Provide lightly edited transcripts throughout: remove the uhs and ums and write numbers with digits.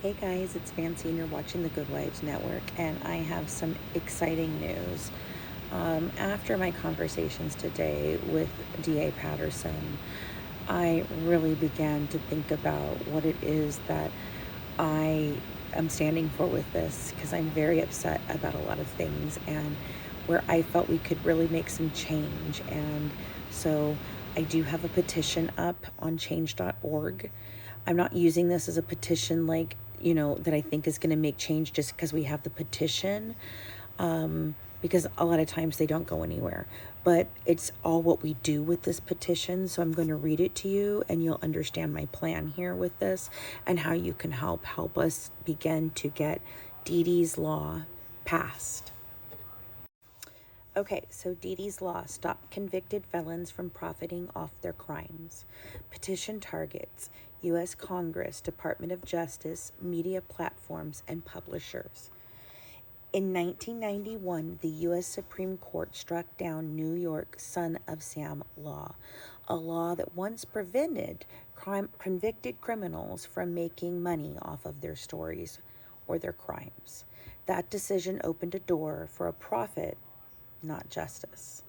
Hey guys, it's Fancy and you're watching the Good Wives Network, and I have some exciting news. After my conversations today with DA Patterson, I really began to think about what it is that I am standing for with this, because I'm very upset about a lot of things and where I felt we could really make some change. And so I do have a petition up on change.org. I'm not using this as a petition that I think is going to make change just because we have the petition, because a lot of times they don't go anywhere. But it's all what we do with this petition. So I'm going to read it to you and you'll understand my plan here with this and how you can help us begin to get Dee Dees Law passed. Okay, so Dee Dees Law, stop convicted felons from profiting off their crimes. Petition targets U.S. Congress, Department of Justice, media platforms, and publishers. In 1991, the U.S. Supreme Court struck down New York's Son of Sam law, a law that once prevented convicted criminals from making money off of their stories or their crimes. That decision opened a door for a profit, not justice.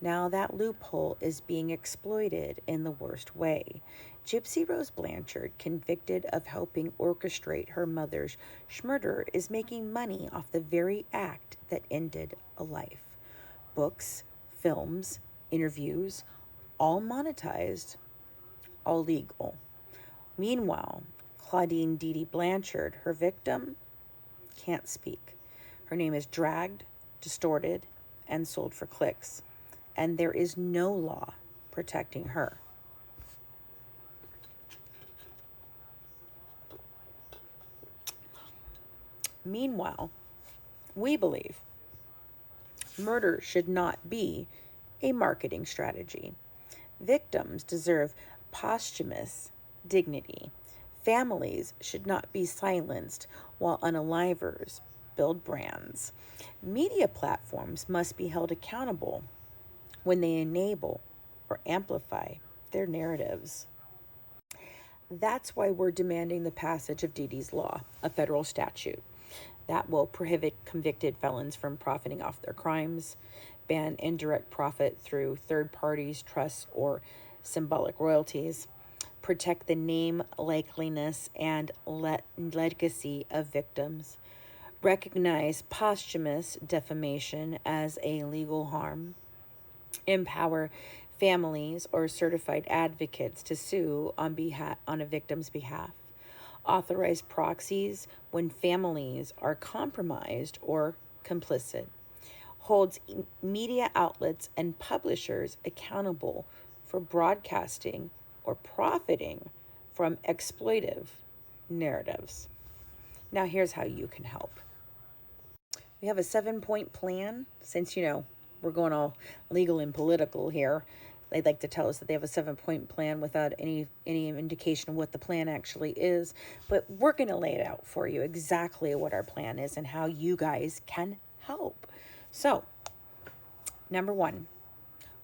Now that loophole is being exploited in the worst way. Gypsy Rose Blanchard, convicted of helping orchestrate her mother's murder, is making money off the very act that ended a life. Books, films, interviews, all monetized, all legal. Meanwhile, Claudine Dee Dee Blanchard, her victim, can't speak. Her name is dragged, distorted, and sold for clicks, and there is no law protecting her. Meanwhile, we believe murder should not be a marketing strategy. Victims deserve posthumous dignity. Families should not be silenced while unalivers build brands. Media platforms must be held accountable when they enable or amplify their narratives. That's why we're demanding the passage of Dee Dees Law, a federal statute that will prohibit convicted felons from profiting off their crimes, ban indirect profit through third parties, trusts, or symbolic royalties, protect the name, likeliness, and legacy of victims, recognize posthumous defamation as a legal harm, empower families or certified advocates to sue on a victim's behalf, authorize proxies when families are compromised or complicit, holds media outlets and publishers accountable for broadcasting or profiting from exploitive narratives. Now here's how you can help. We have a 7-point plan. Since, we're going all legal and political here, they'd like to tell us that they have a 7-point plan without any indication of what the plan actually is. But we're going to lay it out for you exactly what our plan is and how you guys can help. So, number 1,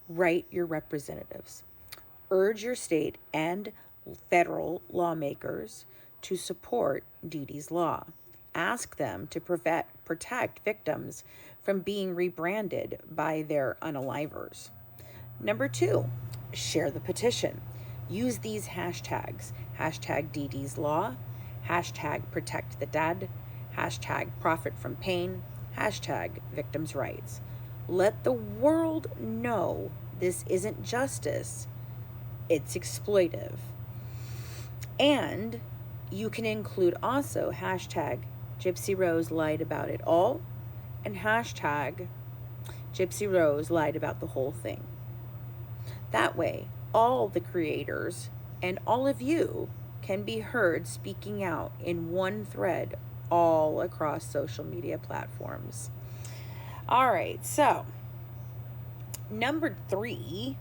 write your representatives. Urge your state and federal lawmakers to support Dee Dees Law. Ask them to protect victims from being rebranded by their unalivers. Number 2, share the petition. Use these hashtags: hashtag Dee Dees Law, hashtag protect the dead, hashtag profit from pain, hashtag victims' rights. Let the world know this isn't justice, it's exploitive. And you can include also hashtag Gypsy Rose lied about it all and hashtag Gypsy Rose lied about the whole thing. That way, all the creators and all of you can be heard speaking out in one thread all across social media platforms. All right, so number 3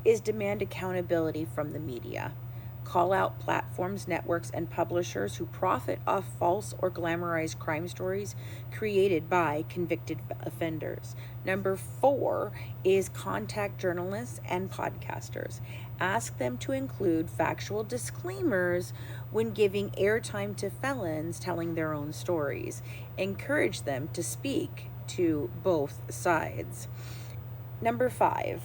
is demand accountability from the media. call out platforms, networks, and publishers who profit off false or glamorized crime stories created by convicted offenders. Number 4 is contact journalists and podcasters. Ask them to include factual disclaimers when giving airtime to felons telling their own stories. Encourage them to speak to both sides. Number 5.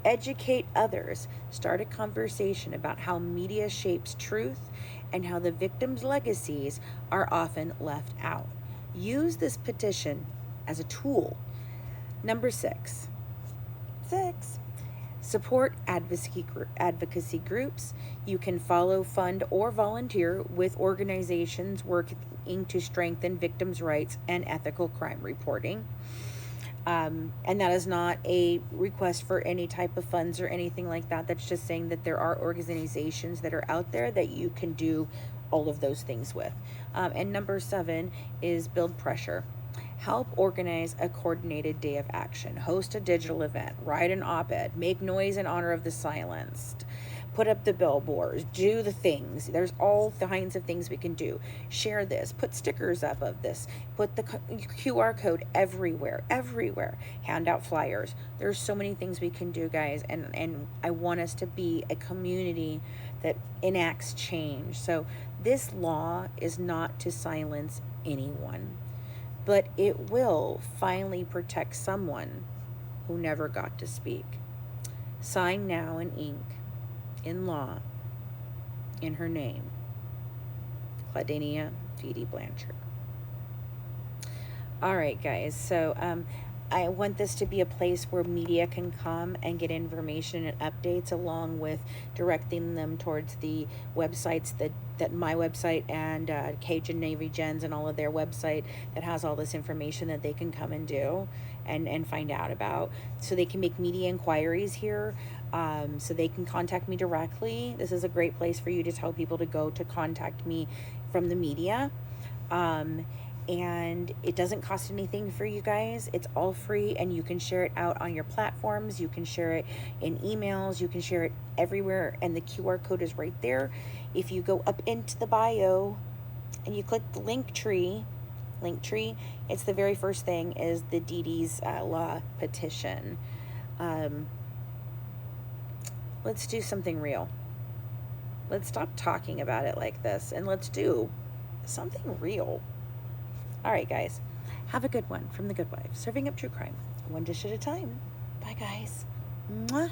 Educate others. Start a conversation about how media shapes truth and how the victims' legacies are often left out. Use this petition as a tool. Number 6. Support advocacy groups. You can follow, fund, or volunteer with organizations working to strengthen victims' rights and ethical crime reporting. And that is not a request for any type of funds or anything like that. That's just saying that there are organizations that are out there that you can do all of those things with. And number 7 is build pressure. Help organize a coordinated day of action. Host a digital event. Write an op-ed. Make noise in honor of the silenced. Put up the billboards. Do the things. There's all kinds of things we can do. Share this. Put stickers up of this. Put the QR code everywhere. Hand out flyers. There's so many things we can do, guys. And I want us to be a community that enacts change. So this law is not to silence anyone, but it will finally protect someone who never got to speak. Sign now in ink, in law, in her name, Claudania Dee Dee Blanchard. All right, guys, so I want this to be a place where media can come and get information and updates, along with directing them towards the websites that my website and Cajun Navy Gens and all of their website that has all this information that they can come and do and find out about. So they can make media inquiries here. So they can contact me directly. This is a great place for you to tell people to go to contact me from the media. And it doesn't cost anything for you guys. It's all free, and you can share it out on your platforms. You can share it in emails. You can share it everywhere, and the QR code is right there. If you go up into the bio and you click the link tree, it's the very first thing is the Dee Dees Law petition. Let's do something real. Let's stop talking about it like this, and let's do something real. All right, guys. Have a good one from The Good Wife, serving up true crime, one dish at a time. Bye, guys. Mwah.